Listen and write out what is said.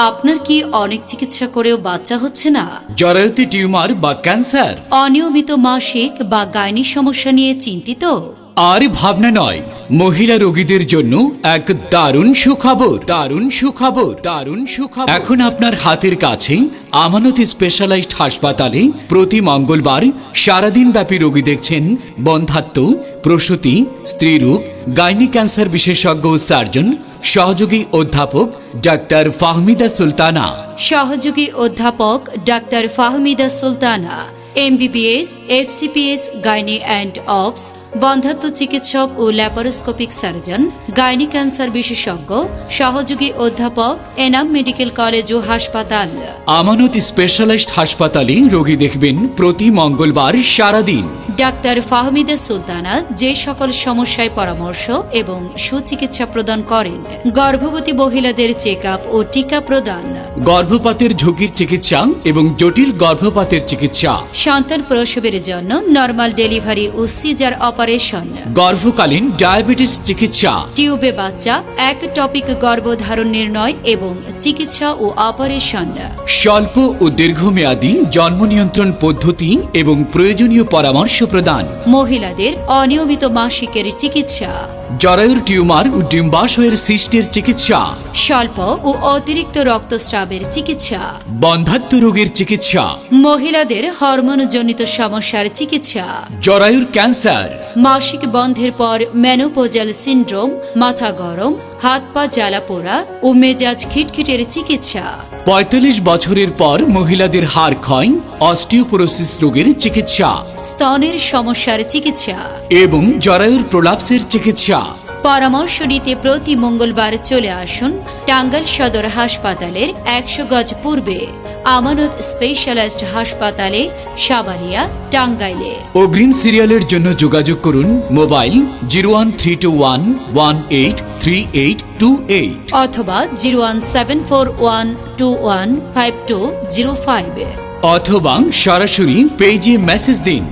আপনার কি অনেক চিকিৎসা করেও বাচ্চা হচ্ছে না? জরায়ুতে টিউমার বা ক্যান্সার, অনিয়মিত মাসিক বা গাইনি সমস্যা নিয়ে চিন্তিত? আর ভাবনা নয়, মহিলা রোগীদের জন্য এক দারুণ সুখবর, দারুণ সুখবর, দারুণ সুখবর। এখন আপনার হাতের কাছে আমানত স্পেশালাইজড হাসপাতালে প্রতি মঙ্গলবার সারাদিন ব্যাপী রোগী দেখছেন বন্ধ্যাত্ব, প্রসূতি, স্ত্রীরোগ, গাইনি ক্যান্সার বিশেষজ্ঞ সার্জন, সহযোগী অধ্যাপক ডাক্তার ফাহমিদা সুলতানা। সহযোগী অধ্যাপক doctor Fahmida Sultana, MBBS, FCPS, gynae and অবস, বন্ধ্যাত্ব চিকিৎসক ও ল্যাপারোস্কোপিক সার্জন, গাইনি ক্যান্সার বিশেষজ্ঞ, সহযোগী অধ্যাপক, এনাম মেডিকেল কলেজ ও হাসপাতাল। আমানত স্পেশালাইজড হাসপাতালে রোগী দেখবেন প্রতি মঙ্গলবার সারাদিন। ডাক্তার ফাহমিদা সুলতানা যে সকল সমস্যায় পরামর্শ এবং সুচিকিৎসা প্রদান করেন: গর্ভবতী মহিলাদের চেকআপ ও টিকা প্রদান, গর্ভপাতের ঝুঁকির চিকিৎসা এবং জটিল গর্ভপাতের চিকিৎসা, সন্তান প্রসবের জন্য নরমাল ডেলিভারি ও সিজার অপারেশন, গর্ভকালীন ডায়াবেটিস চিকিৎসা, টিউবে বাচ্চা, একটপিক গর্ভধারণ নির্ণয় এবং চিকিৎসা ও অপারেশন, স্বল্প ও দীর্ঘমেয়াদী জন্ম নিয়ন্ত্রণ পদ্ধতি এবং প্রয়োজনীয় পরামর্শ প্রদান, মহিলাদের অনিয়মিত মাসিকের চিকিৎসা, জরায়ুর টিউমার ও ডিম্বাশয়ের সিস্টের চিকিৎসা, স্বল্প ও অতিরিক্ত রক্তস্রাবের চিকিৎসা, বন্ধ্যাত্ব রোগের চিকিৎসা, মহিলাদের হরমোনজনিত সমস্যার চিকিৎসা, জরায়ুর ক্যান্সার, মাসিক বন্ধের পর মেনোপোজাল সিন্ড্রোম, মাথা গরম, হাত পা জ্বালা পোড়া ও মেজাজ খিটখিটের চিকিৎসা, ৪৫ বছরের পর মহিলাদের হাড় ক্ষয়, অস্টিওপোরোসিস রোগের চিকিৎসা স্তনের সমস্যার চিকিৎসা এবং জরায়ুর প্রলাপসের চিকিৎসা। পরামর্শ নিতে প্রতি মঙ্গলবার চলে আসুন টাঙ্গাইল সদর হাসপাতালের ১০০ গজ পূর্বে আমানত স্পেশালাইজড হাসপাতালে, সাবারিয়া, টাঙ্গাইলে। অগ্রিম সিরিয়ালের জন্য যোগাযোগ করুন মোবাইল 01321183828 অথবা 01741215205 অথবা সরাসরি পেজে মেসেজ দিন।